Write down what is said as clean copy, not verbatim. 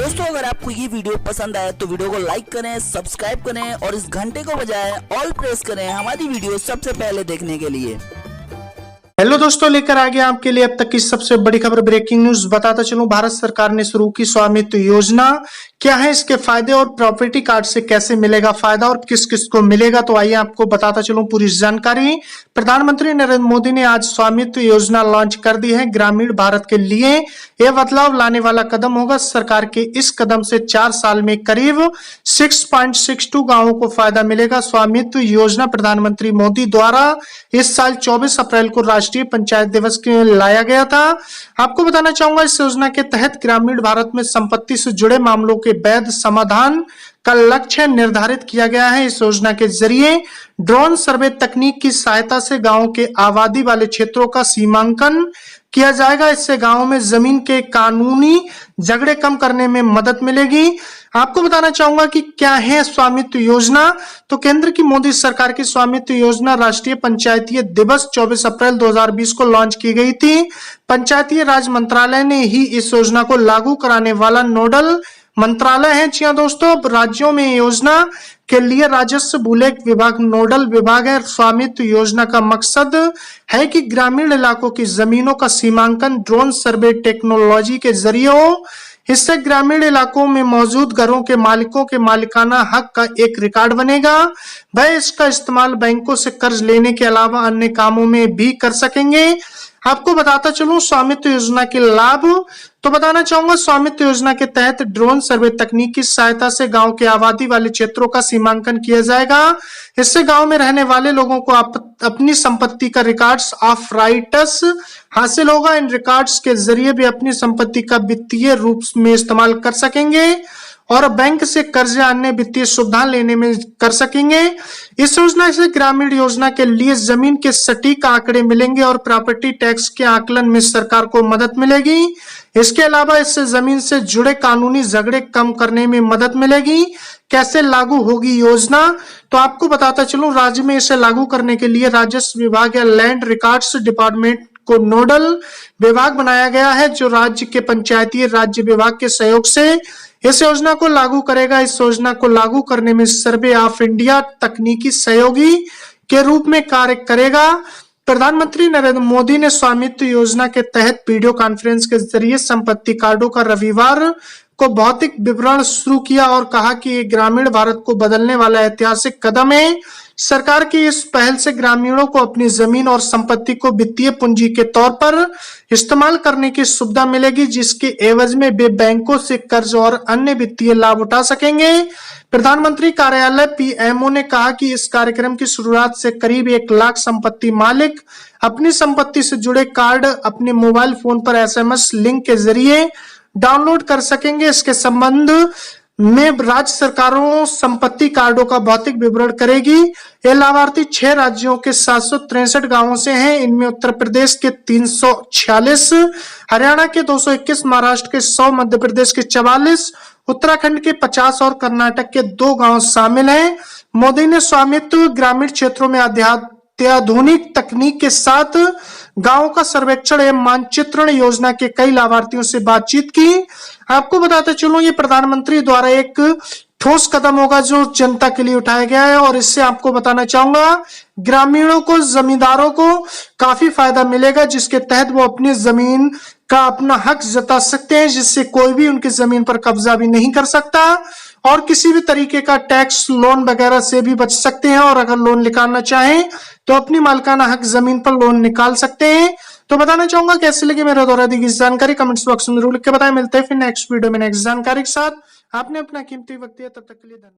दोस्तों अगर आपको ये वीडियो पसंद आए तो वीडियो को लाइक करें, सब्सक्राइब करें और इस घंटे को बजाएं ऑल प्रेस करें हमारी वीडियो सबसे पहले देखने के लिए। हेलो दोस्तों, लेकर आ गया आपके लिए अब तक की सबसे बड़ी खबर, ब्रेकिंग न्यूज। बताता चलूं, भारत सरकार ने शुरू की स्वामित्व योजना। क्या है इसके फायदे और प्रॉपर्टी कार्ड से कैसे मिलेगा फायदा और किस किस को मिलेगा, तो आइए आपको बताता चलूं पूरी जानकारी। प्रधानमंत्री नरेंद्र मोदी ने आज स्वामित्व योजना लॉन्च कर दी है। ग्रामीण भारत के लिए यह बदलाव लाने वाला कदम होगा। सरकार के इस कदम से 4 साल में करीब 6.62 गांवों को फायदा मिलेगा। स्वामित्व योजना प्रधानमंत्री मोदी द्वारा इस साल 24 अप्रैल को राष्ट्रीय पंचायत दिवस के लाया गया था। आपको बताना चाहूंगा, इस योजना के तहत ग्रामीण भारत में संपत्ति से जुड़े मामलों के वैध समाधान का लक्ष्य निर्धारित किया गया है। इस योजना के जरिए ड्रोन सर्वे तकनीक की सहायता से गांवों के आबादी वाले क्षेत्रों का सीमांकन किया जाएगा। इससे गांवों में जमीन के कानूनी झगड़े कम करने में मदद मिलेगी। आपको बताना चाहूंगा कि क्या है स्वामित्व योजना। तो केंद्र की मोदी सरकार की स्वामित्व योजना राष्ट्रीय पंचायती दिवस 24 अप्रैल 2020 को लॉन्च की गई थी। पंचायती राज मंत्रालय ने ही इस योजना को लागू कराने वाला नोडल मंत्रालय है। जी हाँ दोस्तों, राज्यों में योजना के लिए राजस्व भूलेख विभाग नोडल विभाग है। स्वामित्व योजना का मकसद है कि ग्रामीण इलाकों की जमीनों का सीमांकन ड्रोन सर्वे टेक्नोलॉजी के जरिए हो। इससे ग्रामीण इलाकों में मौजूद घरों के मालिकों के मालिकाना हक का एक रिकॉर्ड बनेगा। वह इसका इस्तेमाल बैंकों से कर्ज लेने के अलावा अन्य कामों में भी कर सकेंगे। आपको बताता चलूं स्वामित्व योजना के लाभ, तो बताना चाहूंगा स्वामित्व योजना के तहत ड्रोन सर्वे तकनीक की सहायता से गांव के आबादी वाले क्षेत्रों का सीमांकन किया जाएगा। इससे गांव में रहने वाले लोगों को अपनी संपत्ति का रिकॉर्ड्स ऑफ राइट्स हासिल होगा। इन रिकॉर्ड्स के जरिए भी अपनी संपत्ति का वित्तीय रूप में इस्तेमाल कर सकेंगे और बैंक से कर्ज या अन्य वित्तीय सुविधा लेने में कर सकेंगे। इस योजना से ग्रामीण योजना के लिए जमीन के सटीक आंकड़े मिलेंगे और प्रॉपर्टी टैक्स के आकलन में सरकार को मदद मिलेगी। इसके अलावा इससे जमीन से जुड़े कानूनी झगड़े कम करने में मदद मिलेगी। कैसे लागू होगी योजना, तो आपको बताता चलूं, राज्य में इसे लागू करने के लिए राजस्व विभाग या लैंड रिकॉर्ड्स डिपार्टमेंट को नोडल विभाग बनाया गया है, जो राज्य के पंचायती राज्य विभाग के सहयोग से इस योजना को लागू करेगा। इस योजना को लागू करने में सर्वे ऑफ इंडिया तकनीकी सहयोगी के रूप में कार्य करेगा। प्रधानमंत्री नरेंद्र मोदी ने स्वामित्व योजना के तहत वीडियो कॉन्फ्रेंस के जरिए संपत्ति कार्डों का रविवार को भौतिक विवरण शुरू किया और कहा कि ये ग्रामीण भारत को बदलने वाला ऐतिहासिक कदम है। सरकार की इस पहल से ग्रामीणों को अपनी जमीन और संपत्ति को वित्तीय पूंजी के तौर पर इस्तेमाल करने की सुविधा मिलेगी, जिसके एवज में वे बैंकों से कर्ज और अन्य वित्तीय लाभ उठा सकेंगे। प्रधानमंत्री कार्यालय पीएमओ ने कहा कि इस कार्यक्रम की शुरुआत से करीब 1 लाख संपत्ति मालिक अपनी संपत्ति से जुड़े कार्ड अपने मोबाइल फोन पर एसएमएस लिंक के जरिए डाउनलोड कर सकेंगे। इसके संबंध में राज्य सरकारों संपत्ति कार्डों का भौतिक विवरण करेगी। ये लाभार्थी 6 राज्यों के 763 गांवों से हैं। इनमें उत्तर प्रदेश के 346, हरियाणा के 221, महाराष्ट्र के 100, मध्य प्रदेश के 44, उत्तराखंड के 50 और कर्नाटक के 2 गांव शामिल हैं। मोदी ने स्वामित्व ग्रामीण क्षेत्रों में अत्याधुनिक तकनीक के साथ गांवों का सर्वेक्षण एवं मानचित्रण योजना के कई लाभार्थियों से बातचीत की। आपको बताते चलूं, ये प्रधानमंत्री द्वारा एक ठोस कदम होगा जो जनता के लिए उठाया गया है और इससे आपको बताना चाहूंगा ग्रामीणों को, जमींदारों को काफी फायदा मिलेगा, जिसके तहत वो अपनी जमीन का अपना हक जता सकते हैं, जिससे कोई भी उनकी जमीन पर कब्जा भी नहीं कर सकता और किसी भी तरीके का टैक्स, लोन वगैरह से भी बच सकते हैं। और अगर लोन निकालना चाहें तो अपनी मालिकाना हक जमीन पर लोन निकाल सकते हैं। तो बताना चाहूंगा कैसे लगे मेरे द्वारा दी गई जानकारी, कमेंट्स बॉक्स में जरूर लिख के बताएं। मिलते हैं फिर नेक्स्ट वीडियो में नेक्स्ट जानकारी के साथ। आपने अपना कीमती वक्त दिया, तब तक के लिए धन्यवाद।